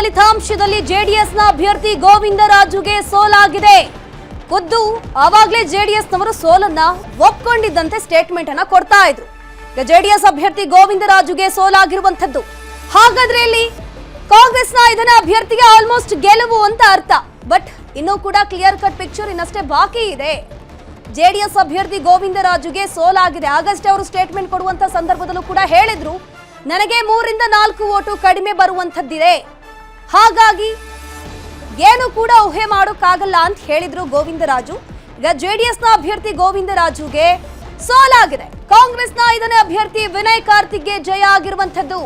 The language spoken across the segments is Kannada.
ಫಲಿತಾಂಶದಲ್ಲಿ ಜೆಡಿಎಸ್ನ ಅಭ್ಯರ್ಥಿ ಗೋವಿಂದರಾಜುಗೆ ಸೋಲಾಗಿದೆ. ಖುದ್ದು ಆವಾಗಲೇ ಜೆಡಿಎಸ್ನವರು ಸೋಲನ್ನ ಒಪ್ಕೊಂಡಿದ್ದಂತೆ ಸ್ಟೇಟ್ಮೆಂಟ್ ಅನ್ನ ಕೊಡ್ತಾ ಇದ್ರು. ಈಗ ಜೆಡಿಎಸ್ ಅಭ್ಯರ್ಥಿ ಗೋವಿಂದರಾಜುಗೆ ಸೋಲಾಗಿರುವಂತದ್ದು. ಹಾಗಾದ್ರೆ ಇಲ್ಲಿ ಕಾಂಗ್ರೆಸ್ನ 5ನೇ ಅಭ್ಯರ್ಥಿಗೆ ಆಲ್ಮೋಸ್ಟ್ ಗೆಲುವು ಅಂತ ಅರ್ಥ. ಬಟ್ ಇನ್ನೂ ಕೂಡ ಕ್ಲಿಯರ್ ಕಟ್ ಪಿಕ್ಚರ್ ಇನ್ನಷ್ಟೇ ಬಾಕಿ ಇದೆ. ಜೆಡಿಎಸ್ ಅಭ್ಯರ್ಥಿ ಗೋವಿಂದರಾಜುಗೆ ಸೋಲಾಗಿದೆ. ಆಗಸ್ಟ್ ಅವರು ಸ್ಟೇಟ್ಮೆಂಟ್ ಕೊಡುವಂತ ಸಂದರ್ಭದಲ್ಲೂ ಕೂಡ ಹೇಳಿದ್ರು, ನನಗೆ 3 ರಿಂದ 4 ಓಟು ಕಡಿಮೆ ಬರುವಂತದ್ದಿದೆ, ಹಾಗಾಗಿ ಏನು ಕೂಡ ಊಹೆ ಮಾಡೋಕ್ಕಾಗಲ್ಲ ಅಂತ ಹೇಳಿದ್ರು ಗೋವಿಂದರಾಜು. ಈಗ ಜೆಡಿಎಸ್ನ ಅಭ್ಯರ್ಥಿ ಗೋವಿಂದರಾಜುಗೆ ಸೋಲಾಗಿದೆ. ಕಾಂಗ್ರೆಸ್ನ 5ನೇ ಅಭ್ಯರ್ಥಿ ವಿನಯ್ ಕಾರ್ತಿಕ್ಗೆ ಜಯ ಆಗಿರುವಂತದ್ದು.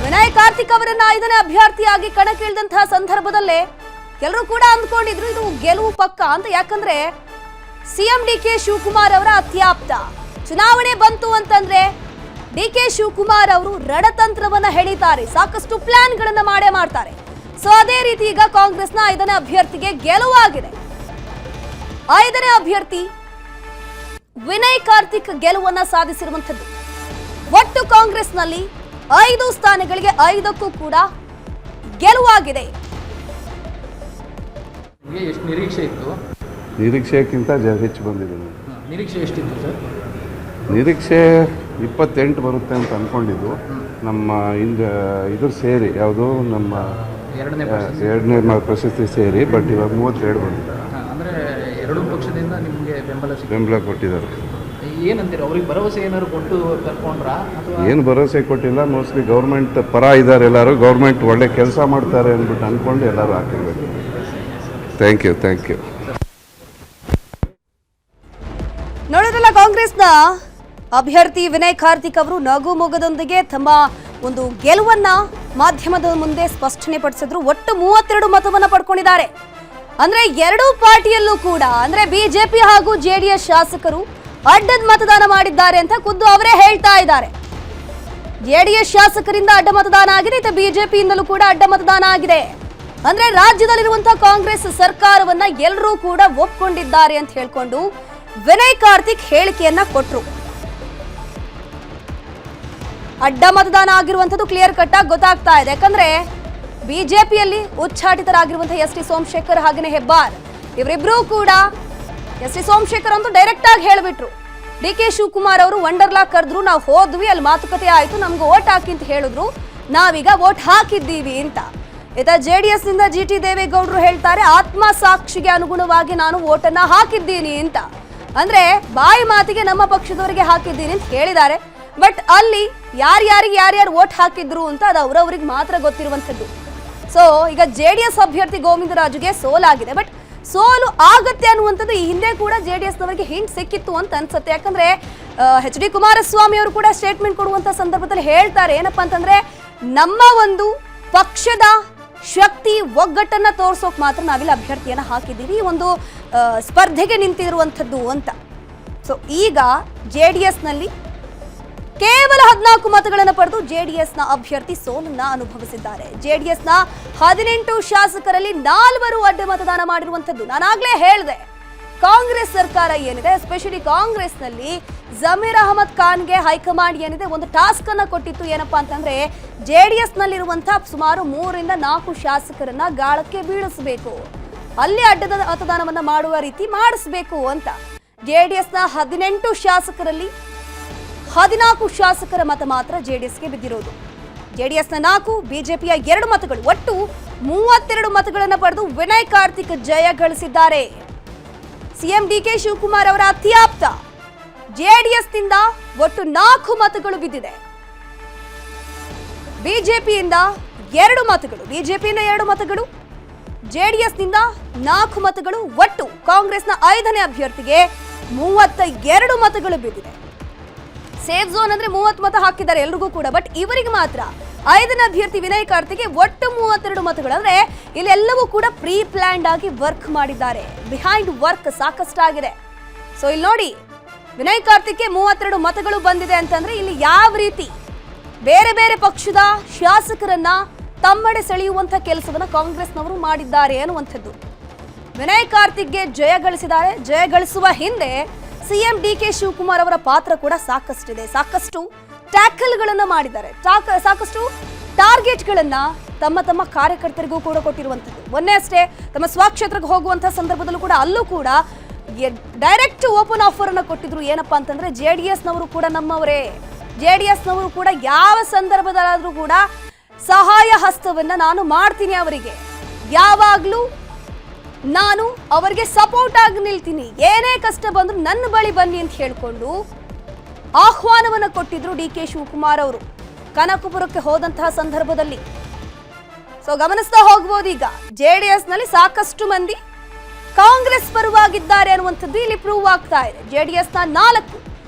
ವಿನಯ್ ಕಾರ್ತಿಕ್ ಅವರನ್ನ 5ನೇ ಅಭ್ಯರ್ಥಿಯಾಗಿ ಕಣಕ್ಕಿಳಿದಂತಹ ಸಂದರ್ಭದಲ್ಲೇ ಎಲ್ಲರೂ ಕೂಡ ಅಂದ್ಕೊಂಡಿದ್ರು ಇದು ಗೆಲುವು ಪಕ್ಕ ಅಂತ. ಯಾಕಂದ್ರೆ ಸಿಎಂ ಡಿಕೆ ಶಿವಕುಮಾರ್ ಅವರ ಅತ್ಯಾಪ್ತ. ಚುನಾವಣೆ ಬಂತು ಅಂತಂದ್ರೆ ಡಿಕೆ ಶಿವಕುಮಾರ್ ಅವರು ರಣತಂತ್ರವನ್ನ ಹೆಣಿತಾರೆ, ಸಾಕಷ್ಟು ಪ್ಲಾನ್ಗಳನ್ನ ಮಾಡ್ತಾರೆ. ಸೊ ಅದೇ ರೀತಿ ಈಗ ಕಾಂಗ್ರೆಸ್ನ 5ನೇ ಅಭ್ಯರ್ಥಿಗೆ ಗೆಲುವಾಗಿದೆ. 5ನೇ ಅಭ್ಯರ್ಥಿ ವಿನಯ್ ಕಾರ್ತಿಕ್ ಗೆಲುವನ್ನ ಸಾಧಿಸಿರುವಂತದ್ದು. ಒಟ್ಟು ಕಾಂಗ್ರೆಸ್ನಲ್ಲಿ 5 ಸ್ಥಾನಗಳಿಗೆ 5ಕ್ಕೂ ಕೂಡ ಗೆಲುವಾಗಿದೆ. ಎಷ್ಟು ನಿರೀಕ್ಷೆ ಇತ್ತು? ನಿರೀಕ್ಷೆಗಿಂತ ಹೆಚ್ಚು ಬಂದಿದೆ. ನಿರೀಕ್ಷೆ ಎಷ್ಟಿತ್ತು ಸರ್? ನಿರೀಕ್ಷೆ 28 ಬರುತ್ತೆ ಅಂತ ಅಂದ್ಕೊಂಡಿದ್ದು. ನಮ್ಮ ಇದು ಸೇರಿ ಯಾವುದು ನಮ್ಮ ಎರಡನೇ ಪ್ರಶಸ್ತಿ ಸೇರಿ, ಬಟ್ ಇವಾಗ 32 ಬಂದಿದೆ. ಅಂದರೆ ಎರಡೂ ಪಕ್ಷದಿಂದ ನಿಮಗೆ ಬೆಂಬಲ ಕೊಟ್ಟಿದ್ದಾರೆ. ಏನಂತೀರ, ಅವ್ರಿಗೆ ಭರವಸೆ ಏನಾದ್ರು ಕೊಟ್ಟು ಕರ್ಕೊಂಡ್ರಾ? ಏನು ಭರವಸೆ ಕೊಟ್ಟಿಲ್ಲ. ಮೋಸ್ಟ್ಲಿ ಗೌರ್ಮೆಂಟ್ ಪರ ಇದ್ದಾರೆ ಎಲ್ಲರೂ, ಗೌರ್ಮೆಂಟ್ ಒಳ್ಳೆ ಕೆಲಸ ಮಾಡ್ತಾರೆ ಅಂದ್ಬಿಟ್ಟು ಅಂದ್ಕೊಂಡು ಎಲ್ಲರೂ ಹಾಕಿರ್ಬೇಕು. Thank you. ನೋಡಿದ್ರಲ್ಲ, ಕಾಂಗ್ರೆಸ್ನ ಅಭ್ಯರ್ಥಿ ವಿನಯ್ ಕಾರ್ತಿಕ್ ಅವರು ನಗು ಮೊಗದೊಂದಿಗೆ ತಮ್ಮ ಒಂದು ಗೆಲುವನ್ನ ಮಾಧ್ಯಮದ ಮುಂದೆ ಸ್ಪಷ್ಟನೆ ಪಡಿಸಿದ್ರು. ಒಟ್ಟು 32 ಮತವನ್ನ ಪಡ್ಕೊಂಡಿದ್ದಾರೆ. ಅಂದ್ರೆ ಎರಡೂ ಪಾರ್ಟಿಯಲ್ಲೂ ಕೂಡ, ಅಂದ್ರೆ ಬಿಜೆಪಿ ಹಾಗೂ ಜೆಡಿಎಸ್ ಶಾಸಕರು ಅಡ್ಡದ ಮತದಾನ ಮಾಡಿದ್ದಾರೆ ಅಂತ ಖುದ್ದು ಅವರೇ ಹೇಳ್ತಾ ಇದ್ದಾರೆ. ಜೆಡಿಎಸ್ ಶಾಸಕರಿಂದ ಅಡ್ಡ ಮತದಾನ ಆಗಿದೆ, ಇತ್ತ ಬಿಜೆಪಿಯಿಂದಲೂ ಕೂಡ ಅಡ್ಡ ಮತದಾನ ಆಗಿದೆ. ಅಂದ್ರೆ ರಾಜ್ಯದಲ್ಲಿರುವಂತಹ ಕಾಂಗ್ರೆಸ್ ಸರ್ಕಾರವನ್ನ ಎಲ್ಲರೂ ಕೂಡ ಒಪ್ಕೊಂಡಿದ್ದಾರೆ ಅಂತ ಹೇಳ್ಕೊಂಡು ವಿನಯ್ ಕಾರ್ತಿಕ್ ಹೇಳಿಕೆಯನ್ನ ಕೊಟ್ರು. ಅಡ್ಡ ಮತದಾನ ಆಗಿರುವಂತದ್ದು ಕ್ಲಿಯರ್ ಕಟ್ ಆಗಿ ಗೊತ್ತಾಗ್ತಾ ಇದೆ. ಯಾಕಂದ್ರೆ ಬಿಜೆಪಿಯಲ್ಲಿ ಉಚ್ಚಾಟಿತರಾಗಿರುವಂತಹ ಎಸ್ ಟಿ ಸೋಮಶೇಖರ್ ಹಾಗೇನೆ ಹೆಬ್ಬಾರ್ ಇವರಿಬ್ರು ಕೂಡ, ಎಸ್ ಟಿ ಸೋಮಶೇಖರ್ ಅಂತೂ ಡೈರೆಕ್ಟ್ ಆಗಿ ಹೇಳಿಬಿಟ್ರು, ಡಿ ಕೆ ಶಿವಕುಮಾರ್ ಅವರು ವಂಡರ್ಲಾ ಕರೆದ್ರು, ನಾವು ಹೋದ್ವಿ, ಅಲ್ಲಿ ಮಾತುಕತೆ ಆಯ್ತು, ನಮ್ಗೆ ಓಟ್ ಹಾಕಿ ಅಂತ ಹೇಳಿದ್ರು, ನಾವೀಗ ಓಟ್ ಹಾಕಿದ್ದೀವಿ ಅಂತ. ಇತ್ತ ಜೆಡಿಎಸ್ ನಿಂದ ಜಿ ಟಿ ದೇವೇಗೌಡರು ಹೇಳ್ತಾರೆ, ಆತ್ಮ ಸಾಕ್ಷಿಗೆ ಅನುಗುಣವಾಗಿ ನಾನು ಓಟನ್ನ ಹಾಕಿದ್ದೀನಿ ಅಂತ. ಅಂದ್ರೆ ಬಾಯಿ ಮಾತಿಗೆ ನಮ್ಮ ಪಕ್ಷದವರಿಗೆ ಹಾಕಿದ್ದೀನಿ ಅಂತ ಹೇಳಿದ್ದಾರೆ. ಬಟ್ ಅಲ್ಲಿ ಯಾರ್ಯಾರು ಓಟ್ ಹಾಕಿದ್ರು ಅಂತ ಅದು ಅವ್ರವ್ರಿಗೆ ಮಾತ್ರ ಗೊತ್ತಿರುವಂತದ್ದು. ಸೊ ಈಗ ಜೆಡಿಎಸ್ ಅಭ್ಯರ್ಥಿ ಗೋವಿಂದರಾಜುಗೆ ಸೋಲಾಗಿದೆ. ಬಟ್ ಸೋಲು ಆಗತ್ತೆ ಅನ್ನುವಂಥದ್ದು ಈ ಹಿಂದೆ ಕೂಡ ಜೆಡಿಎಸ್ನವರಿಗೆ ಹಿಂಟ್ ಸಿಕ್ಕಿತ್ತು ಅಂತ ಅನ್ಸುತ್ತೆ. ಯಾಕಂದ್ರೆ ಎಚ್ ಡಿ ಕುಮಾರಸ್ವಾಮಿ ಅವರು ಕೂಡ ಸ್ಟೇಟ್ಮೆಂಟ್ ಕೊಡುವಂತ ಸಂದರ್ಭದಲ್ಲಿ ಹೇಳ್ತಾರೆ, ಏನಪ್ಪಾ ಅಂತಂದ್ರೆ ನಮ್ಮ ಒಂದು ಪಕ್ಷದ ಶಕ್ತಿ ಒಗ್ಗಟ್ಟನ್ನ ತೋರ್ಸೋಕ್ ಮಾತ್ರ ನಾವಿಲ್ಲಿ ಅಭ್ಯರ್ಥಿಯನ್ನ ಹಾಕಿದ್ದೀವಿ, ಒಂದು ಸ್ಪರ್ಧೆಗೆ ನಿಂತಿರುವಂಥದ್ದು ಅಂತ. ಸೊ ಈಗ ಜೆಡಿಎಸ್ ನಲ್ಲಿ ಕೇವಲ 14 ಮತಗಳನ್ನು ಪಡೆದು ಜೆಡಿಎಸ್ನ ಅಭ್ಯರ್ಥಿ ಸೋಲನ್ನ ಅನುಭವಿಸಿದ್ದಾರೆ. ಜೆಡಿಎಸ್ನ 18 ಶಾಸಕರಲ್ಲಿ 4 ಅಡ್ಡ ಮತದಾನ ಮಾಡಿರುವಂತದ್ದು. ನಾನಾಗ್ಲೇ ಹೇಳಿದೆ, ಕಾಂಗ್ರೆಸ್ ಸರ್ಕಾರ ಏನಿದೆ, ಎಸ್ಪೆಷಲಿ ಕಾಂಗ್ರೆಸ್ನಲ್ಲಿ ಜಮೀರ್ ಅಹಮದ್ ಖಾನ್ಗೆ ಹೈಕಮಾಂಡ್ ಏನಿದೆ ಒಂದು ಟಾಸ್ಕ್ ಅನ್ನ ಕೊಟ್ಟಿತ್ತು. ಏನಪ್ಪಾ ಅಂತಂದ್ರೆ ಜೆಡಿಎಸ್ ನಲ್ಲಿರುವಂತಹ ಸುಮಾರು 3 ರಿಂದ 4 ಶಾಸಕರನ್ನ ಗಾಳಕ್ಕೆ ಬೀಳಿಸಬೇಕು, ಅಲ್ಲಿ ಅಡ್ಡದ ಮತದಾನವನ್ನ ಮಾಡುವ ರೀತಿ ಮಾಡಿಸಬೇಕು ಅಂತ. ಜೆಡಿಎಸ್ನ 18 ಶಾಸಕರಲ್ಲಿ 14 ಶಾಸಕರ ಮತ ಮಾತ್ರ ಜೆಡಿಎಸ್ಗೆ ಬಿದ್ದಿರೋದು. ಜೆಡಿಎಸ್ನ 4, ಬಿಜೆಪಿಯ 2 ಮತಗಳು, ಒಟ್ಟು 32 ಮತಗಳನ್ನು ಪಡೆದು ವಿನಯ್ ಕಾರ್ತಿಕ್ ಜಯ ಗಳಿಸಿದ್ದಾರೆ. ಸಿಎಂ ಡಿಕೆ ಶಿವಕುಮಾರ್ ಅವರ ಅತ್ಯಾಪ್ತ ಜೆಡಿಎಸ್ನಿಂದ ಒಟ್ಟು 4 ಮತಗಳು ಬಿದ್ದಿದೆ. ಬಿಜೆಪಿಯಿಂದ 2 ಮತಗಳು, ಜೆಡಿಎಸ್ನಿಂದ 4 ಮತಗಳು, ಒಟ್ಟು ಕಾಂಗ್ರೆಸ್ನ 5ನೇ ಅಭ್ಯರ್ಥಿಗೆ 32 ಮತಗಳು ಬಿದ್ದಿದೆ. ಸೇಫ್ ಝೋನ್ ಅಂದ್ರೆ 30 ಮತ ಹಾಕಿದ್ದಾರೆ ಎಲ್ರಿಗೂ ಕೂಡ. ಬಟ್ ಇವರಿಗೆ ಮಾತ್ರ 5ನೇ ಅಭ್ಯರ್ಥಿ ವಿನಯ್ ಕಾರ್ತಿಕ್ಗೆ ಒಟ್ಟು 32 ಮತಗಳು. ಅಂದ್ರೆ ಇಲ್ಲೆಲ್ಲವೂ ಕೂಡ ಪ್ರೀ ಪ್ಲಾನ್ಡ್ ಆಗಿ ವರ್ಕ್ ಮಾಡಿದ್ದಾರೆ, ಬಿಹೈಂಡ್ ವರ್ಕ್ ಸಾಕಷ್ಟಾಗಿದೆ. ಸೊ ಇಲ್ಲಿ ನೋಡಿ, ವಿನಯ್ ಕಾರ್ತಿಕ್ಗೆ 32 ಮತಗಳು ಬಂದಿದೆ ಅಂತಂದ್ರೆ ಇಲ್ಲಿ ಯಾವ ರೀತಿ ಬೇರೆ ಬೇರೆ ಪಕ್ಷದ ಶಾಸಕರನ್ನ ತಮ್ಮಡೆ ಸೆಳೆಯುವಂತ ಕೆಲಸವನ್ನ ಕಾಂಗ್ರೆಸ್ನವರು ಮಾಡಿದ್ದಾರೆ ಅನ್ನುವಂಥದ್ದು. ವಿನಯ್ ಕಾರ್ತಿಕ್ಗೆ ಜಯ ಗಳಿಸಿದ್ದಾರೆ. ಜಯ ಗಳಿಸುವ ಹಿಂದೆ ಸಿಎಂ ಡಿಕೆ ಶಿವಕುಮಾರ್ ಅವರ ಪಾತ್ರ ಕೂಡ ಸಾಕಷ್ಟಿದೆ. ಸಾಕಷ್ಟು ಟ್ಯಾಕಲ್ಗಳನ್ನ ಮಾಡಿದ್ದಾರೆ, ಸಾಕಷ್ಟು ಟಾರ್ಗೆಟ್ಗಳನ್ನ ತಮ್ಮ ತಮ್ಮ ಕಾರ್ಯಕರ್ತರಿಗೂ ಕೂಡ ಕೊಟ್ಟಿರುವಂಥದ್ದು. ಮೊನ್ನೆ ಅಷ್ಟೇ ತಮ್ಮ ಸ್ವಕ್ಷೇತ್ರಕ್ಕೆ ಹೋಗುವಂತಹ ಸಂದರ್ಭದಲ್ಲೂ ಕೂಡ ಅಲ್ಲೂ ಕೂಡ ಡೈರೆಕ್ಟ್ ಓಪನ್ ಆಫರ್ ಅನ್ನು ಕೊಟ್ಟಿದ್ರು. ಏನಪ್ಪಾ ಅಂತಂದ್ರೆ JDS ನವರು ಕೂಡ ನಮ್ಮವರೇ, JDS ನವರು ಕೂಡ ಯಾವ ಸಂದರ್ಭದಲ್ಲಾದ್ರೂ ಕೂಡ ಸಹಾಯ ಹಸ್ತವನ್ನ ನಾನು ಮಾಡ್ತೀನಿ, ಅವರಿಗೆ ಯಾವಾಗ್ಲೂ ನಾನು ಅವರಿಗೆ ಸಪೋರ್ಟ್ ಆಗಿ ನಿಲ್ತೀನಿ, ಏನೇ ಕಷ್ಟ ಬಂದ್ರು ನನ್ನ ಬಳಿ ಬನ್ನಿ ಅಂತ ಹೇಳ್ಕೊಂಡು ಆಹ್ವಾನವನ್ನು ಕೊಟ್ಟಿದ್ರು DK ಶಿವಕುಮಾರ್ ಅವರು ಕನಕಪುರಕ್ಕೆ ಹೋದಂತಹ ಸಂದರ್ಭದಲ್ಲಿ. ಸೊ ಗಮನಿಸ್ತಾ ಹೋಗ್ಬೋದು, ಈಗ JDS ನಲ್ಲಿ ಸಾಕಷ್ಟು ಮಂದಿ ಕಾಂಗ್ರೆಸ್ ಪರವಾಗಿದ್ದಾರೆ ಅನ್ನುವಂಥದ್ದು ಇಲ್ಲಿ ಪ್ರೂವ್ ಆಗ್ತಾ ಇದೆ. JDS ನ 4,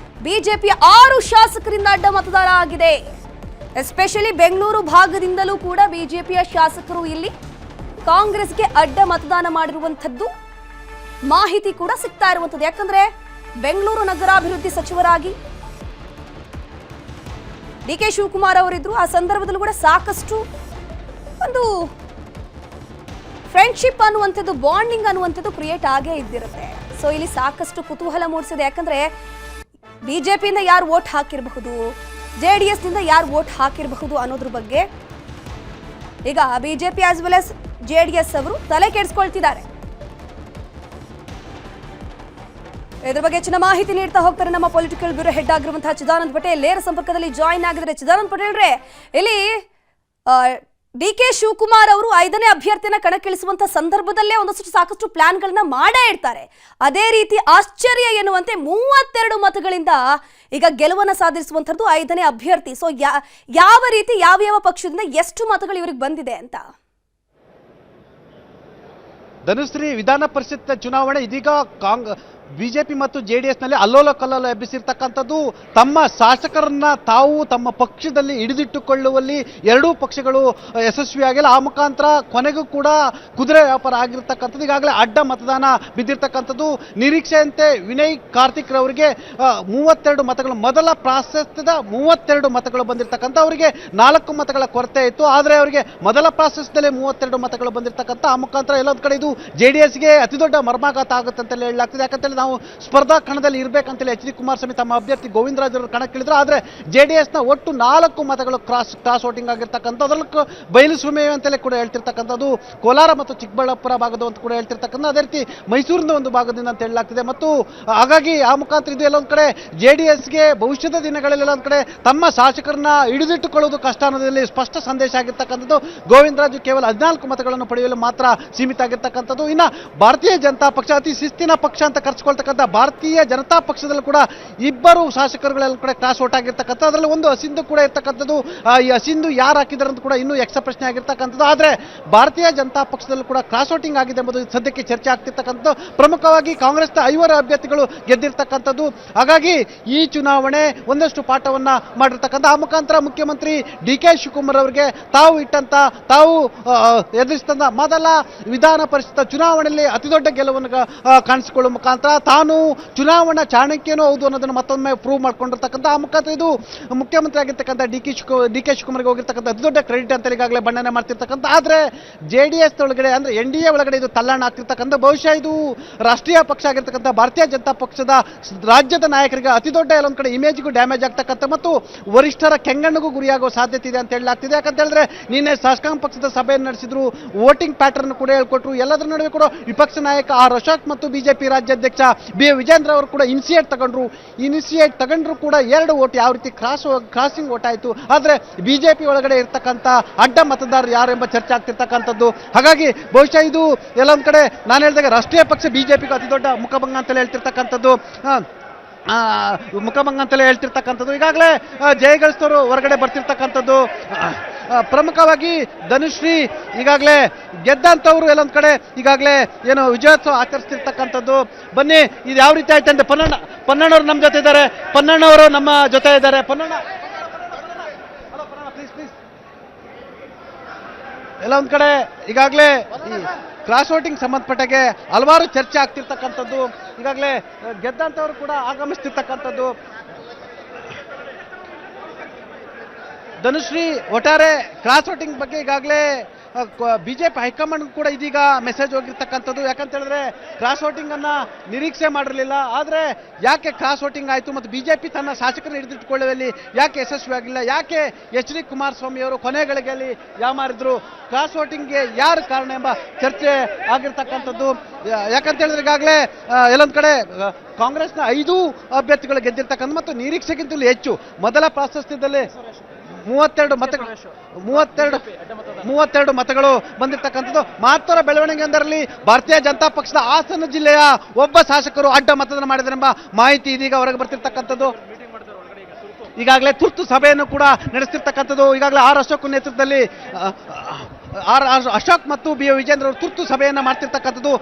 ಬಿಜೆಪಿಯ 6 ಶಾಸಕರಿಂದ ಅಡ್ಡ ಮತದಾರ ಆಗಿದೆ. ಎಸ್ಪೆಷಲಿ ಬೆಂಗಳೂರು ಭಾಗದಿಂದಲೂ ಕೂಡ ಬಿಜೆಪಿಯ ಶಾಸಕರು ಇಲ್ಲಿ ಕಾಂಗ್ರೆಸ್ಗೆ ಅಡ್ಡ ಮತದಾನ ಮಾಡಿರುವಂಥದ್ದು ಮಾಹಿತಿ ಕೂಡ ಸಿಗ್ತಾ ಇರುವಂಥದ್ದು. ಯಾಕಂದ್ರೆ ಬೆಂಗಳೂರು ನಗರಾಭಿವೃದ್ಧಿ ಸಚಿವರಾಗಿ DK ಶಿವಕುಮಾರ್ ಅವರಿದ್ರು. ಆ ಸಂದರ್ಭದಲ್ಲೂ ಕೂಡ ಸಾಕಷ್ಟು ಒಂದು ಫ್ರೆಂಡ್ಶಿಪ್ ಅನ್ನುವಂಥದ್ದು, ಬಾಂಡಿಂಗ್ ಅನ್ನುವಂಥದ್ದು ಕ್ರಿಯೇಟ್ ಆಗೇ ಇದ್ದಿರುತ್ತೆ. ಸೊ ಇಲ್ಲಿ ಸಾಕಷ್ಟು ಕುತೂಹಲ ಮೂಡಿಸಿದೆ. ಯಾಕಂದ್ರೆ ಬಿಜೆಪಿಯಿಂದ ಯಾರು ವೋಟ್ ಹಾಕಿರಬಹುದು, JDS ನಿಂದ ಯಾರು ವೋಟ್ ಹಾಕಿರಬಹುದು ಅನ್ನೋದ್ರ ಬಗ್ಗೆ ಈಗ BJP as well as JDS ಅವರು ತಲೆ ಕೆಡಿಸ್ಕೊಳ್ತಿದ್ದಾರೆ. ಇದ್ರ ಬಗ್ಗೆ ಹೆಚ್ಚಿನ ಮಾಹಿತಿ ನೀಡ್ತಾ ಹೋಗ್ತಾರೆ ನಮ್ಮ ಪೊಲಿಟಿಕಲ್ ಬ್ಯೂರೋ ಹೆಡ್ ಆಗಿರುವಂತಹ ಚಿದಾನಂದ್ ಪಟೇಲ್ ನೇರ ಸಂಪರ್ಕದಲ್ಲಿ ಜಾಯಿನ್ ಆಗಿದ್ದಾರೆ. ಚಿದಾನಂದ್ ಪಟೇಲ್ ರೇ, ಇಲ್ಲಿ DK ಶಿವಕುಮಾರ್ ಅವರು 5ನೇ ಅಭ್ಯರ್ಥಿಯನ್ನ ಕಣಕ್ಕಿಳಿಸುವಂತಹ ಸಂದರ್ಭದಲ್ಲೇ ಒಂದಷ್ಟು ಸಾಕಷ್ಟು ಪ್ಲಾನ್ಗಳನ್ನ ಮಾಡೇ ಇರ್ತಾರೆ. ಅದೇ ರೀತಿ ಆಶ್ಚರ್ಯ ಎನ್ನುವಂತೆ 32 ಮತಗಳಿಂದ ಈಗ ಗೆಲುವನ್ನ ಸಾಧಿಸುವಂತದ್ದು 5ನೇ ಅಭ್ಯರ್ಥಿ. ಸೊ ಯಾವ ರೀತಿ ಯಾವ ಪಕ್ಷದಿಂದ ಎಷ್ಟು ಮತಗಳು ಇವರಿಗೆ ಬಂದಿದೆ ಅಂತ? ಧನುಶ್ರೀ, ವಿಧಾನ ಪರಿಷತ್ ಚುನಾವಣೆ ಇದೀಗ ಬಿಜೆಪಿ ಮತ್ತು JDS ನಲ್ಲಿ ಅಲ್ಲೋಲ ಕಲ್ಲೋಲ ಎಬ್ಬಿಸಿರ್ತಕ್ಕಂಥದ್ದು. ತಮ್ಮ ಶಾಸಕರನ್ನ ತಾವು ತಮ್ಮ ಪಕ್ಷದಲ್ಲಿ ಹಿಡಿದಿಟ್ಟುಕೊಳ್ಳುವಲ್ಲಿ ಎರಡೂ ಪಕ್ಷಗಳು ಯಶಸ್ವಿಯಾಗಿಲ್ಲ. ಆ ಮುಖಾಂತರ ಕೊನೆಗೂ ಕೂಡ ಕುದುರೆ ವ್ಯಾಪಾರ ಆಗಿರ್ತಕ್ಕಂಥದ್ದು. ಈಗಾಗಲೇ ಅಡ್ಡ ಮತದಾನ ಬಿದ್ದಿರ್ತಕ್ಕಂಥದ್ದು. ನಿರೀಕ್ಷೆಯಂತೆ ವಿನಯ್ ಕಾರ್ತಿಕ್ ರವರಿಗೆ 32 ಮತಗಳು, ಮೊದಲ ಪ್ರಾಶಸ್ತ್ಯದ 32 ಮತಗಳು ಬಂದಿರತಕ್ಕಂಥ, ಅವರಿಗೆ 4 ಮತಗಳ ಕೊರತೆ ಇತ್ತು. ಆದರೆ ಅವರಿಗೆ ಮೊದಲ ಪ್ರಾಶಸ್ತ್ಯದಲ್ಲೇ 32 ಮತಗಳು ಬಂದಿರತಕ್ಕಂಥ. ಆ ಮುಖಾಂತರ ಎಲ್ಲೊಂದು ಕಡೆ ಇದು JDSಗೆ ಅತಿ ದೊಡ್ಡ ಮರ್ಮಾಘಾತ ಆಗುತ್ತೆ ಅಂತಲೇ ಹೇಳಲಾಗ್ತದೆ. ಯಾಕಂತೇಳಿ ನಾವು ಸ್ಪರ್ಧಾ ಕಣದಲ್ಲಿ ಇರಬೇಕಂತೇಳಿ HD ಕುಮಾರಸ್ವಾಮಿ ತಮ್ಮ ಅಭ್ಯರ್ಥಿ ಗೋವಿಂದರಾಜ್ ಅವರು ಕಣಕ್ಕಿಳಿದ್ರು. ಆದರೆ JDSನ ಒಟ್ಟು 4 ಮತಗಳು ಕ್ರಾಸ್ ವೋಟಿಂಗ್ ಆಗಿರ್ತಕ್ಕಂಥ, ಅದರಲ್ಲೂ ಬಯಲುಸೀಮೆ ಅಂತಲೇ ಕೂಡ ಹೇಳ್ತಿರ್ತಕ್ಕಂಥದ್ದು. ಕೋಲಾರ ಮತ್ತು ಚಿಕ್ಕಬಳ್ಳಾಪುರ ಭಾಗದ ಅಂತ ಕೂಡ ಹೇಳ್ತಿರ್ತಕ್ಕಂಥ, ಅದೇ ರೀತಿ ಮೈಸೂರಿನ ಒಂದು ಭಾಗದಿಂದ ಅಂತ ಹೇಳಲಾಗ್ತಿದೆ. ಮತ್ತು ಹಾಗಾಗಿ ಆ ಮುಖಾಂತರ ಇದು ಎಲ್ಲೊಂದು ಕಡೆ JDSಗೆ ಭವಿಷ್ಯದ ದಿನಗಳಲ್ಲಿ ಎಲ್ಲೊಂದು ಕಡೆ ತಮ್ಮ ಶಾಸಕರನ್ನ ಹಿಡಿದಿಟ್ಟುಕೊಳ್ಳುವುದು ಕಷ್ಟ ಅನ್ನೋದ್ರಲ್ಲಿ ಸ್ಪಷ್ಟ ಸಂದೇಶ ಆಗಿರ್ತಕ್ಕಂಥದ್ದು. ಗೋವಿಂದರಾಜು ಕೇವಲ 14 ಮತಗಳನ್ನು ಪಡೆಯಲು ಮಾತ್ರ ಸೀಮಿತ ಆಗಿರ್ತಕ್ಕಂಥದ್ದು. ಇನ್ನು ಭಾರತೀಯ ಜನತಾ ಪಕ್ಷ ಅತಿ ಶಿಸ್ತಿನ ಪಕ್ಷ ಅಂತ ಕರೆಸಿಕೊಳ್ತಕ್ಕಂಥ ಭಾರತೀಯ ಜನತಾ ಪಕ್ಷದಲ್ಲೂ ಕೂಡ 2 ಶಾಸಕರುಗಳೆಲ್ಲ ಕೂಡ ಕ್ರಾಸ್ ವೋಟ್ ಆಗಿರ್ತಕ್ಕಂಥ, ಅದರಲ್ಲಿ ಒಂದು ಹಸಿಂದು ಕೂಡ ಇರ್ತಕ್ಕಂಥದ್ದು. ಈ ಹಸಿಂದು ಯಾರು ಹಾಕಿದ್ದಾರೆ ಅಂತ ಕೂಡ ಇನ್ನೂ ಯಕ್ಷ ಪ್ರಶ್ನೆ ಆಗಿರ್ತಕ್ಕಂಥದ್ದು. ಆದರೆ ಭಾರತೀಯ ಜನತಾ ಪಕ್ಷದಲ್ಲೂ ಕೂಡ ಕ್ರಾಸ್ ವೋಟಿಂಗ್ ಆಗಿದೆ ಎಂಬುದು ಸದ್ಯಕ್ಕೆ ಚರ್ಚೆ ಆಗ್ತಿರ್ತಕ್ಕಂಥದ್ದು. ಪ್ರಮುಖವಾಗಿ ಕಾಂಗ್ರೆಸ್ನ 5 ಅಭ್ಯರ್ಥಿಗಳು ಗೆದ್ದಿರ್ತಕ್ಕಂಥದ್ದು. ಹಾಗಾಗಿ ಈ ಚುನಾವಣೆ ಒಂದಷ್ಟು ಪಾಠವನ್ನ ಮಾಡಿರ್ತಕ್ಕಂಥ. ಆ ಮುಖಾಂತರ ಮುಖ್ಯಮಂತ್ರಿ DK ಶಿವಕುಮಾರ್ ಅವರಿಗೆ ತಾವು ಎದುರಿಸಿದ ಮೊದಲ ವಿಧಾನ ಪರಿಷತ್ ಚುನಾವಣೆಯಲ್ಲಿ ಅತಿದೊಡ್ಡ ಗೆಲುವನ್ನು ಕಾಣಿಸಿಕೊಳ್ಳುವ ಮುಖಾಂತರ ತಾನು ಚುನಾವಣಾ ಚಾಣಕ್ಯನೂ ಹೌದು ಅನ್ನೋದನ್ನು ಮತ್ತೊಮ್ಮೆ ಪ್ರೂವ್ ಮಾಡ್ಕೊಂಡಿರ್ತಕ್ಕಂಥ. ಆ ಮುಖಾಂತರ ಇದು ಮುಖ್ಯಮಂತ್ರಿ ಆಗಿರ್ತಕ್ಕಂಥ DK ಶಿವಕುಮಾರ್ಗೆ ಹೋಗಿರ್ತಕ್ಕಂಥ ಅತಿ ದೊಡ್ಡ ಕ್ರೆಡಿಟ್ ಅಂತ ಈಗಾಗಲೇ ಬಣ್ಣನೆ ಮಾಡ್ತಿರ್ತಕ್ಕಂಥ. ಆದರೆ JDS ಒಳಗಡೆ ಅಂದ್ರೆ NDA ಒಳಗಡೆ ಇದು ತಲ್ಲಣ ಆಗ್ತಿರ್ತಕ್ಕಂಥ. ಬಹುಶಃ ಇದು ರಾಷ್ಟ್ರೀಯ ಪಕ್ಷ ಆಗಿರ್ತಕ್ಕಂಥ ಭಾರತೀಯ ಜನತಾ ಪಕ್ಷದ ರಾಜ್ಯದ ನಾಯಕರಿಗೆ ಅತಿ ದೊಡ್ಡ ಎಲ್ಲೊಂದು ಕಡೆ ಇಮೇಜ್ಗೂ ಡ್ಯಾಮೇಜ್ ಆಗ್ತಕ್ಕಂಥ ಮತ್ತು ವರಿಷ್ಠರ ಕೆಂಗಣ್ಣಿಗೂ ಗುರಿಯಾಗುವ ಸಾಧ್ಯತೆ ಇದೆ ಅಂತ ಹೇಳಲಾಗ್ತಿದೆ. ಯಾಕಂತ ಹೇಳಿದ್ರೆ ನಿನ್ನೆ ಶಾಸಕಾಂಗ ಪಕ್ಷದ ಸಭೆಯನ್ನು ನಡೆಸಿದ್ರು, ವೋಟಿಂಗ್ ಪ್ಯಾಟರ್ನ್ ಕೂಡ ಹೇಳ್ಕೊಟ್ರು. ಎಲ್ಲದರ ನಡುವೆ ಕೂಡ ವಿಪಕ್ಷ ನಾಯಕ R ಅಶೋಕ್ ಮತ್ತು ಬಿಜೆಪಿ ರಾಜ್ಯಾಧ್ಯಕ್ಷ B ವಿಜೇಂದ್ರ ಅವರು ಕೂಡ ಇನಿಷಿಯೇಟ್ ತಗೊಂಡ್ರು ಕೂಡ 2 ವೋಟ್ ಯಾವ ರೀತಿ ಕ್ರಾಸಿಂಗ್ ವೋಟ್ ಆಯಿತು. ಆದರೆ ಬಿಜೆಪಿ ಒಳಗಡೆ ಇರ್ತಕ್ಕಂಥ ಅಡ್ಡ ಮತದಾರರು ಯಾರು ಎಂಬ ಚರ್ಚೆ ಆಗ್ತಿರ್ತಕ್ಕಂಥದ್ದು. ಹಾಗಾಗಿ ಬಹುಶಃ ಇದು ಎಲ್ಲೊಂದು ಕಡೆ ನಾನು ಹೇಳಿದಾಗ ರಾಷ್ಟ್ರೀಯ ಪಕ್ಷ ಬಿಜೆಪಿಗೂ ಅತಿ ದೊಡ್ಡ ಮುಖಭಂಗ ಅಂತಲೇ ಹೇಳ್ತಿರ್ತಕ್ಕಂಥದ್ದು. ಈಗಾಗಲೇ ಜಯಗಳಿಸಿದವರು ಹೊರಗಡೆ ಬರ್ತಿರ್ತಕ್ಕಂಥದ್ದು. ಪ್ರಮುಖವಾಗಿ ಧನುಶ್ರೀ ಈಗಾಗಲೇ ಗೆದ್ದಂಥವ್ರು ಎಲ್ಲೊಂದು ಕಡೆ ಈಗಾಗಲೇ ಏನು ವಿಜಯೋತ್ಸವ ಆಚರಿಸ್ತಿರ್ತಕ್ಕಂಥದ್ದು. ಬನ್ನಿ ಇದು ಯಾವ ರೀತಿ ಆಯ್ತು ಅಂದ್ರೆ ಪನ್ನಣ್ಣವರು ನಮ್ಮ ಜೊತೆ ಇದ್ದಾರೆ. ಪನ್ನಣ್ಣವರು ನಮ್ಮ ಜೊತೆ ಇದ್ದಾರೆ. ಪನ್ನಣ್ಣ ಪ್ಲೀಸ್. ಎಲ್ಲ ಒಂದ್ ಕಡೆ ಈಗಾಗಲೇ ಈ ಕ್ರಾಸ್ ವೋಟಿಂಗ್ ಸಂಬಂಧಪಟ್ಟಾಗೆ ಹಲವಾರು ಚರ್ಚೆ ಆಗ್ತಿರ್ತಕ್ಕಂಥದ್ದು. ಈಗಾಗಲೇ ಗೆದ್ದಂಥವ್ರು ಕೂಡ ಆಗಮಿಸ್ತಿರ್ತಕ್ಕಂಥದ್ದು. ಧನುಶ್ರೀ, ಒಟ್ಟಾರೆ ಕ್ರಾಸ್ ವೋಟಿಂಗ್ ಬಗ್ಗೆ ಈಗಾಗಲೇ ಬಿಜೆಪಿ ಹೈಕಮಾಂಡ್ ಕೂಡ ಇದೀಗ ಮೆಸೇಜ್ ಹೋಗಿರ್ತಕ್ಕಂಥದ್ದು. ಯಾಕಂತ ಹೇಳಿದ್ರೆ ಕ್ರಾಸ್ ವೋಟಿಂಗ್ ಅನ್ನ ನಿರೀಕ್ಷೆ ಮಾಡಿರಲಿಲ್ಲ, ಆದ್ರೆ ಯಾಕೆ ಕ್ರಾಸ್ ವೋಟಿಂಗ್ ಆಯಿತು ಮತ್ತು ಬಿಜೆಪಿ ತನ್ನ ಶಾಸಕರನ್ನು ಹಿಡಿದಿಟ್ಟುಕೊಳ್ಳುವಲ್ಲಿ ಯಾಕೆ ಯಶಸ್ವಿ ಆಗಿಲ್ಲ, ಯಾಕೆ ಎಚ್ ಡಿ ಕುಮಾರಸ್ವಾಮಿ ಅವರು ಕೊನೆಗಳಿಗೆಯಲ್ಲಿ ಯಾಮಾರಿದ್ರು, ಕ್ರಾಸ್ ವೋಟಿಂಗ್ಗೆ ಯಾರು ಕಾರಣ ಎಂಬ ಚರ್ಚೆ ಆಗಿರ್ತಕ್ಕಂಥದ್ದು. ಯಾಕಂತ ಹೇಳಿದ್ರೆ ಈಗಾಗಲೇ ಎಲ್ಲೊಂದು ಕಡೆ ಕಾಂಗ್ರೆಸ್ನ 5 ಅಭ್ಯರ್ಥಿಗಳು ಗೆದ್ದಿರ್ತಕ್ಕಂಥ ಮತ್ತು ನಿರೀಕ್ಷೆಗಿಂತಲೂ ಹೆಚ್ಚು ಮೊದಲ ಪ್ರಾಶಸ್ತ್ಯದಲ್ಲಿ 32 ಮತಗಳು ಬಂದಿರತಕ್ಕಂಥದ್ದು. ಮಹತ್ತರ ಬೆಳವಣಿಗೆ ಎಂದರಲ್ಲಿ ಭಾರತೀಯ ಜನತಾ ಪಕ್ಷದ ಹಾಸನ ಜಿಲ್ಲೆಯ ಒಬ್ಬ ಶಾಸಕರು ಅಡ್ಡ ಮತದಾನ ಮಾಡಿದರೆಂಬ ಮಾಹಿತಿ ಇದೀಗ ಹೊರಗೆ ಬರ್ತಿರ್ತಕ್ಕಂಥದ್ದು. ಈಗಾಗಲೇ ತುರ್ತು ಸಭೆಯನ್ನು ಕೂಡ ನಡೆಸ್ತಿರ್ತಕ್ಕಂಥದ್ದು. ಈಗಾಗಲೇ ಆರ್ ಅಶೋಕ್ ನೇತೃತ್ವದಲ್ಲಿ ಅಶೋಕ್ ಮತ್ತು ಬಿ ವಿಜೇಂದ್ರ ಅವರು ತುರ್ತು ಸಭೆಯನ್ನು ಮಾಡ್ತಿರ್ತಕ್ಕಂಥದ್ದು.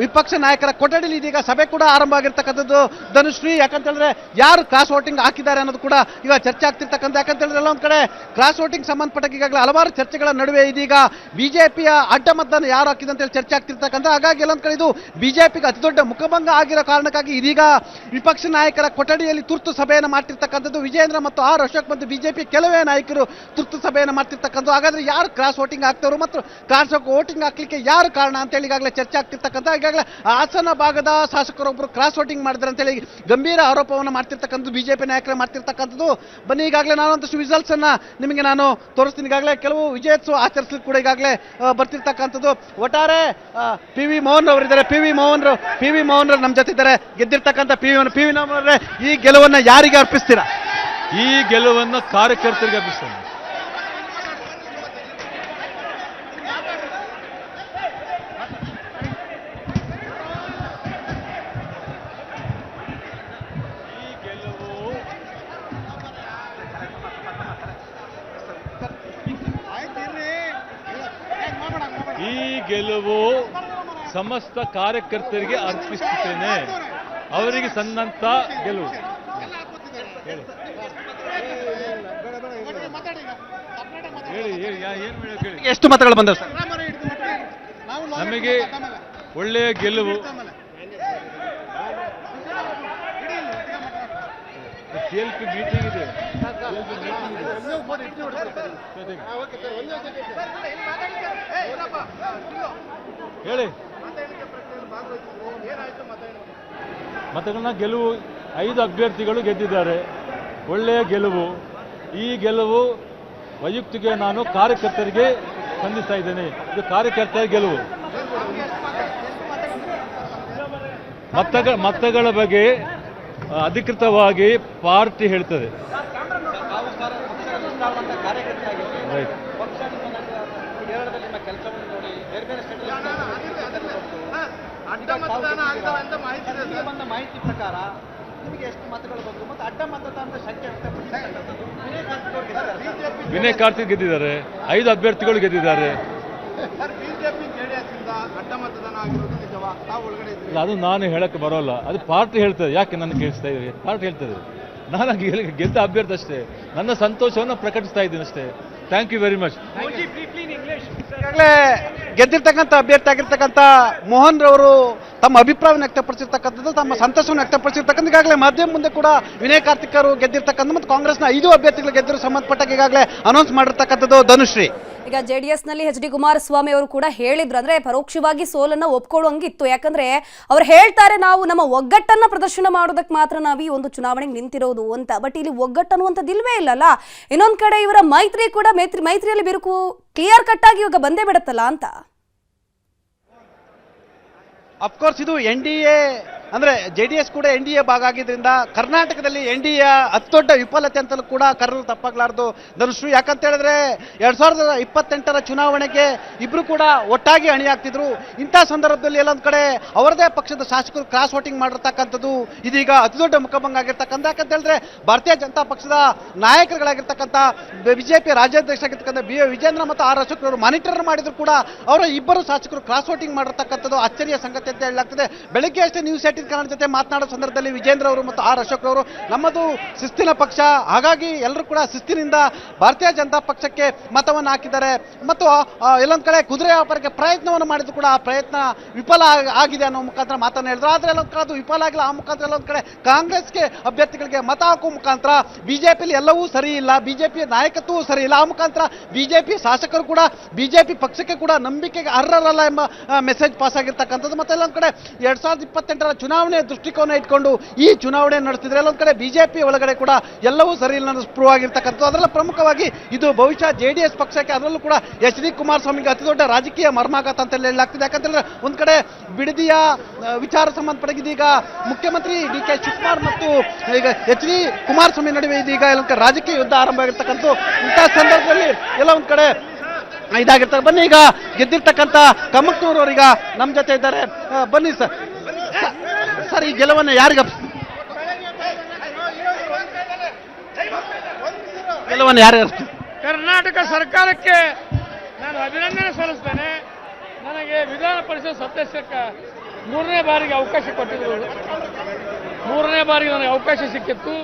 ವಿಪಕ್ಷ ನಾಯಕರ ಕೊಠಡಿಲಿ ಇದೀಗ ಸಭೆ ಕೂಡ ಆರಂಭ ಆಗಿರ್ತಕ್ಕಂಥದ್ದು. ಧನುಶ್ರೀ, ಯಾಕಂತ ಹೇಳಿದ್ರೆ ಯಾರು ಕ್ರಾಸ್ ವೋಟಿಂಗ್ ಹಾಕಿದ್ದಾರೆ ಅನ್ನೋದು ಕೂಡ ಈಗ ಚರ್ಚೆ ಆಗ್ತಿರ್ತಕ್ಕಂಥ. ಯಾಕಂತ ಹೇಳಿದ್ರೆ ಎಲ್ಲ ಒಂದ್ ಕಡೆ ಕ್ರಾಸ್ ವೋಟಿಂಗ್ ಸಂಬಂಧಪಟ್ಟ ಈಗಾಗಲೇ ಹಲವಾರು ಚರ್ಚೆಗಳ ನಡುವೆ ಇದೀಗ ಬಿಜೆಪಿಯ ಅಡ್ಡ ಮತದಾನ ಯಾರು ಹಾಕಿದೆ ಅಂತ ಹೇಳಿ ಚರ್ಚೆ ಆಗ್ತಿರ್ತಕ್ಕಂಥ. ಹಾಗಾಗಿ ಎಲ್ಲೊಂದ್ ಕಡೆ ಇದು ಬಿಜೆಪಿಗೆ ಅತಿ ದೊಡ್ಡ ಮುಖಭಂಗ ಆಗಿರೋ ಕಾರಣಕ್ಕಾಗಿ ಇದೀಗ ವಿಪಕ್ಷ ನಾಯಕರ ಕೊಠಡಿಯಲ್ಲಿ ತುರ್ತು ಸಭೆಯನ್ನು ಮಾಡ್ತಿರ್ತಕ್ಕಂಥದ್ದು. ವಿಜೇಂದ್ರ ಮತ್ತು ಆರ್ ಅಶೋಕ್ ಮತ್ತು ಬಿಜೆಪಿ ಕೆಲವೇ ನಾಯಕರು ತುರ್ತು ಸಭೆಯನ್ನು ಮಾಡ್ತಿರ್ತಕ್ಕಂಥ. ಹಾಗಾದ್ರೆ ಯಾರು ಕ್ರಾಸ್ ವೋಟಿಂಗ್ ಆಗ್ತವರು ಮತ್ತು ಕ್ರಾಸ್ ವೋಟಿಂಗ್ ಹಾಕ್ಲಿಕ್ಕೆ ಯಾರು ಕಾರಣ ಅಂತೇಳಿ ಈಗಾಗಲೇ ಚರ್ಚೆ ಆಗ್ತಿರ್ತಕ್ಕಂಥ. ಈಗಾಗಲೇ ಹಾಸನ ಭಾಗದ ಶಾಸಕರೊಬ್ಬರು ಕ್ರಾಸ್ ವೋಟಿಂಗ್ ಮಾಡಿದ್ರೆ ಅಂತೇಳಿ ಗಂಭೀರ ಆರೋಪವನ್ನು ಮಾಡ್ತಿರ್ತಕ್ಕಂಥದ್ದು ಬಿಜೆಪಿ ನಾಯಕರೇ ಮಾಡ್ತಿರ್ತಕ್ಕಂಥದ್ದು. ಬನ್ನಿ, ಈಗಾಗಲೇ ನಾನು ಒಂದಷ್ಟು ವಿಸಲ್ಸ್ ಅನ್ನ ನಿಮಗೆ ನಾನು ತೋರಿಸ್ತೀನಿ. ಈಗಾಗಲೇ ಕೆಲವು ವಿಜಯೋತ್ಸವ ಆಚರಿಸಲಿಕ್ಕೆ ಕೂಡ ಈಗಾಗಲೇ ಬರ್ತಿರ್ತಕ್ಕಂಥದ್ದು. ಒಟ್ಟಾರೆ ಪಿ ವಿ ಮೋಹನ್ ಅವರಿದ್ದಾರೆ. ಪಿ ವಿ ಮೋಹನ್ ನಮ್ಮ ಜೊತೆ ಇದ್ದಾರೆ, ಗೆದ್ದಿರ್ತಕ್ಕಂಥ ಪಿ ವಿ ಮೋಹನ್ ಅವರೇ, ಈ ಗೆಲುವನ್ನ ಯಾರಿಗೆ ಅರ್ಪಿಸ್ತೀರಾ? ಈ ಗೆಲುವನ್ನು ಕಾರ್ಯಕರ್ತರಿಗೆ ಅರ್ಪಿಸ್ತೇನೆ. ಈ ಗೆಲುವು ಸಮಸ್ತ ಕಾರ್ಯಕರ್ತರಿಗೆ ಅರ್ಪಿಸುತ್ತೇನೆ. ಅವರಿಗೆ ಸನ್ನಂತ ಗೆಲುವು. ಎಷ್ಟು ಮತಗಳು ಬಂದವು ಸರ್? ನಮಗೆ ಒಳ್ಳೆಯ ಗೆಲುವು. ಸಿಎಲ್ಪಿ ಮೀಟಿಂಗ್ ಇದೆ. ಹೇಳಿ. ಮತಗಳನ್ನ ಗೆಲುವು 5 ಅಭ್ಯರ್ಥಿಗಳು ಗೆದ್ದಿದ್ದಾರೆ. ಒಳ್ಳೆಯ ಗೆಲುವು. ಈ ಗೆಲುವು ವೈಯಕ್ತಿಕ ನಾನು ಕಾರ್ಯಕರ್ತರಿಗೆ ಸ್ಪಂದಿಸ್ತಾ ಇದ್ದೇನೆ. ಇದು ಕಾರ್ಯಕರ್ತರ ಗೆಲುವು. ಮತಗಳ ಬಗ್ಗೆ ಅಧಿಕೃತವಾಗಿ ಪಾರ್ಟಿ ಹೇಳ್ತದೆ. ರೈಟ್. ಮಾಹಿತಿ ಪ್ರಕಾರ ನಿಮಗೆ ಎಷ್ಟು ಮತಗಳು ಬಂತು ಮತ್ತು ಅಡ್ಡ ಮತದಾನದ ಸಂಖ್ಯೆ ವಿನಯ್ ಕಾರ್ತಿಕ್ ಗೆದ್ದಿದ್ದಾರೆ. 5 ಅಭ್ಯರ್ಥಿಗಳು ಗೆದ್ದಿದ್ದಾರೆ. ಅದು ನಾನು ಹೇಳಕ್ಕೆ ಬರೋಲ್ಲ, ಅದು ಪಾರ್ಟಿ ಹೇಳ್ತದೆ. ಯಾಕೆ ನನ್ನ ಕೇಳಿಸ್ತಾ ಇದ್ದೀರಿ? ಪಾರ್ಟಿ ಹೇಳ್ತದೆ. ನಾನು ಗೆದ್ದ ಅಭ್ಯರ್ಥಿ ಅಷ್ಟೇ. ನನ್ನ ಸಂತೋಷವನ್ನು ಪ್ರಕಟಿಸ್ತಾ ಇದ್ದೀನಿ ಅಷ್ಟೇ. Thank you very much. ಈಗಾಗಲೇ ಗೆದ್ದಿರ್ತಕ್ಕಂಥ ಅಭ್ಯರ್ಥಿ ಆಗಿರ್ತಕ್ಕಂಥ ಮೋಹನ್ ರವರು ತಮ್ಮ ಅಭಿಪ್ರಾಯವನ್ನು ವ್ಯಕ್ತಪಡಿಸಿರ್ತಕ್ಕಂಥದ್ದು, ತಮ್ಮ ಸಂತಸವನ್ನು ವ್ಯಕ್ತಪಡಿಸಿರ್ತಕ್ಕಂಥ. ಈಗಾಗಲೇ ಮಾಧ್ಯಮ ಮುಂದೆ ಕೂಡ ವಿನಯ್ ಕಾರ್ತಿಕ್ ಅವರು ಗೆದ್ದಿರ್ತಕ್ಕಂಥ ಮತ್ತು ಕಾಂಗ್ರೆಸ್ನ 5 ಅಭ್ಯರ್ಥಿಗಳು ಗೆದ್ದಿರೋ ಸಂಬಂಧಪಟ್ಟಾಗ ಈಗಾಗಲೇ ಅನೌನ್ಸ್ ಮಾಡಿರ್ತಕ್ಕಂಥದ್ದು. ಧನುಶ್ರೀ, ಈಗ ಜೆಡಿಎಸ್ನಲ್ಲಿ ಎಚ್ ಡಿ ಕುಮಾರಸ್ವಾಮಿ ಅವರು ಕೂಡ ಹೇಳಿದ್ರು, ಅಂದ್ರೆ ಪರೋಕ್ಷವಾಗಿ ಸೋಲನ್ನ ಒಪ್ಕೊಳ್ಳುವಂಗಿತ್ತು. ಯಾಕಂದ್ರೆ ಅವ್ರು ಹೇಳ್ತಾರೆ, ನಾವು ನಮ್ಮ ಒಗ್ಗಟ್ಟನ್ನ ಪ್ರದರ್ಶನ ಮಾಡೋದಕ್ಕೆ ಮಾತ್ರ ನಾವು ಈ ಒಂದು ಚುನಾವಣೆಗೆ ನಿಂತಿರೋದು ಅಂತ. ಬಟ್ ಇಲ್ಲಿ ಒಗ್ಗಟ್ಟು ಅನ್ನುವಂಥದ್ದು ಇಲ್ವೇ ಇಲ್ಲಲ್ಲ. ಇನ್ನೊಂದ್ ಕಡೆ ಇವರ ಮೈತ್ರಿ ಕೂಡ ಮೈತ್ರಿಯಲ್ಲಿ ಬಿರುಕು ಕ್ಲಿಯರ್ ಕಟ್ ಆಗಿ ಇವಾಗ ಬಂದೇ ಬಿಡುತ್ತಲ್ಲ ಅಂತ. ಅಫ್ಕೋರ್ಸ್ ಇದು NDA ಅಂದ್ರೆ JDS ಕೂಡ NDA ಭಾಗ ಆಗಿದ್ರಿಂದ ಕರ್ನಾಟಕದಲ್ಲಿ NDA ಅತಿ ದೊಡ್ಡ ವಿಫಲತೆ ಅಂತಲೂ ಕೂಡ ಕರೆದು ತಪ್ಪಾಗಲಾರದು ಧನುಶ್ರೀ. ಯಾಕಂತ ಹೇಳಿದ್ರೆ 2028ರ ಚುನಾವಣೆಗೆ ಇಬ್ರು ಕೂಡ ಒಟ್ಟಾಗಿ ಅಣಿಯಾಗ್ತಿದ್ರು. ಇಂಥ ಸಂದರ್ಭದಲ್ಲಿ ಎಲ್ಲೊಂದ್ ಕಡೆ ಅವರದೇ ಪಕ್ಷದ ಶಾಸಕರು ಕ್ರಾಸ್ ವೋಟಿಂಗ್ ಮಾಡಿರ್ತಕ್ಕಂಥದ್ದು ಇದೀಗ ಅತಿ ದೊಡ್ಡ ಮುಖಭಂಗ ಆಗಿರ್ತಕ್ಕಂಥ. ಯಾಕಂತ ಹೇಳಿದ್ರೆ ಭಾರತೀಯ ಜನತಾ ಪಕ್ಷದ ನಾಯಕರುಗಳಾಗಿರ್ತಕ್ಕಂಥ ಬಿಜೆಪಿ ರಾಜ್ಯಾಧ್ಯಕ್ಷ ಆಗಿರ್ತಕ್ಕಂಥ ಬಿ ವಿಜೇಂದ್ರ ಮತ್ತು ಆರ್ ಅಶೋಕ್ ಅವರು ಮಾನಿಟರ್ ಮಾಡಿದ್ರು ಕೂಡ ಅವರ ಇಬ್ಬರು ಶಾಸಕರು ಕ್ರಾಸ್ ವೋಟಿಂಗ್ ಮಾಡಿರ್ತಕ್ಕಂಥದ್ದು ಅಚ್ಚರಿಯ ಸಂಗತಿ ಅಂತ ಹೇಳಲಾಗ್ತದೆ. ಬೆಳಗ್ಗೆ ಅಷ್ಟೇ ನ್ಯೂಸ್ ಗ್ರೀನ್ ಕನ್ನಡ ಜೊತೆ ಮಾತನಾಡೋ ಸಂದರ್ಭದಲ್ಲಿ ವಿಜೇಂದ್ರ ಅವರು ಮತ್ತು ಆರ್ ಅಶೋಕ್ ಅವರು ನಮ್ಮದು ಶಿಸ್ತಿನ ಪಕ್ಷ, ಹಾಗಾಗಿ ಎಲ್ಲರೂ ಕೂಡ ಶಿಸ್ತಿನಿಂದ ಭಾರತೀಯ ಜನತಾ ಪಕ್ಷಕ್ಕೆ ಮತವನ್ನು ಹಾಕಿದ್ದಾರೆ ಮತ್ತು ಎಲ್ಲೊಂದ್ ಕಡೆ ಕುದುರೆ ವ್ಯಾಪಾರಕ್ಕೆ ಪ್ರಯತ್ನವನ್ನು ಮಾಡಿದ್ರು ಕೂಡ ಆ ಪ್ರಯತ್ನ ವಿಫಲ ಆಗಿದೆ ಅನ್ನೋ ಮುಖಾಂತರ ಮಾತನ್ನು ಹೇಳಿದ್ರು. ಆದರೆ ಎಲ್ಲೊಂದ್ ಕಡೆ ಅದು ವಿಫಲ ಆಗಿಲ್ಲ. ಆ ಮುಖಾಂತರ ಎಲ್ಲೊಂದ್ ಕಡೆ ಕಾಂಗ್ರೆಸ್ಗೆ ಅಭ್ಯರ್ಥಿಗಳಿಗೆ ಮತ ಹಾಕುವ ಮುಖಾಂತರ ಬಿಜೆಪಿಯಲ್ಲಿ ಎಲ್ಲವೂ ಸರಿ ಇಲ್ಲ, ಬಿಜೆಪಿಯ ನಾಯಕತ್ವವೂ ಸರಿ ಇಲ್ಲ, ಆ ಮುಖಾಂತರ ಬಿಜೆಪಿ ಶಾಸಕರು ಕೂಡ ಬಿಜೆಪಿ ಪಕ್ಷಕ್ಕೆ ಕೂಡ ನಂಬಿಕೆಗೆ ಅರ್ಹರಲ್ಲ ಎಂಬ ಮೆಸೇಜ್ ಪಾಸ್ ಆಗಿರ್ತಕ್ಕಂಥದ್ದು. ಮತ್ತೆ ಎಲ್ಲೊಂದ್ ಕಡೆ 2028ರ ಚುನಾವಣೆ ದೃಷ್ಟಿಕೋನ ಇಟ್ಕೊಂಡು ಈ ಚುನಾವಣೆ ನಡೆಸ್ತಿದ್ರೆ ಎಲ್ಲೊಂದ್ ಕಡೆ ಬಿಜೆಪಿ ಒಳಗಡೆ ಕೂಡ ಎಲ್ಲವೂ ಸರಿ ಇಲ್ಲ ಅನ್ನೋದು ಪ್ರೂವ್ ಆಗಿರ್ತಕ್ಕಂಥದ್ದು. ಅದರಲ್ಲ ಪ್ರಮುಖವಾಗಿ ಇದು ಬಹುಶಃ ಜೆಡಿಎಸ್ ಪಕ್ಷಕ್ಕೆ, ಅದರಲ್ಲೂ ಕೂಡ ಎಚ್ ಡಿ ಕುಮಾರಸ್ವಾಮಿಗೆ ಅತಿ ದೊಡ್ಡ ರಾಜಕೀಯ ಮರ್ಮಾಘಾತ ಅಂತ ಹೇಳಲಾಗ್ತಿದೆ. ಯಾಕಂತಂದ್ರೆ ಒಂದ್ ಕಡೆ ಬಿಡದಿಯ ವಿಚಾರ ಸಂಬಂಧಪಟ್ಟ ಇದೀಗ ಮುಖ್ಯಮಂತ್ರಿ ಡಿ ಕೆ ಶಿವಕುಮಾರ್ ಮತ್ತು ಈಗ ಎಚ್ ಡಿ ಕುಮಾರಸ್ವಾಮಿ ನಡುವೆ ಇದೀಗ ಎಲ್ಲ ರಾಜಕೀಯ ಯುದ್ಧ ಆರಂಭ ಆಗಿರ್ತಕ್ಕಂಥ ಇಂತಹ ಸಂದರ್ಭದಲ್ಲಿ ಎಲ್ಲ ಒಂದ್ ಕಡೆ ಇದಾಗಿರ್ತಾರೆ. ಬನ್ನಿ, ಈಗ ಗೆದ್ದಿರ್ತಕ್ಕಂಥ ಕಮಕ್ನೂರ್ ಅವರೀಗ ನಮ್ಮ ಜೊತೆ ಇದ್ದಾರೆ. ಬನ್ನಿ ಸರ್. ಸರ್, ಈ ಗೆಲುವನ್ನು ಯಾರಿಗೆ ಕರ್ನಾಟಕ ಸರ್ಕಾರಕ್ಕೆ ನಾನು ಅಭಿನಂದನೆ ಸಲ್ಲಿಸ್ತೇನೆ. ನನಗೆ ವಿಧಾನ ಪರಿಷತ್ ಸದಸ್ಯಕ್ಕೆ 3ನೇ ಬಾರಿಗೆ ಅವಕಾಶ ಕೊಟ್ಟಿದ್ರು. 3ನೇ ಬಾರಿಗೆ ನನಗೆ ಅವಕಾಶ ಸಿಕ್ಕಿತ್ತು.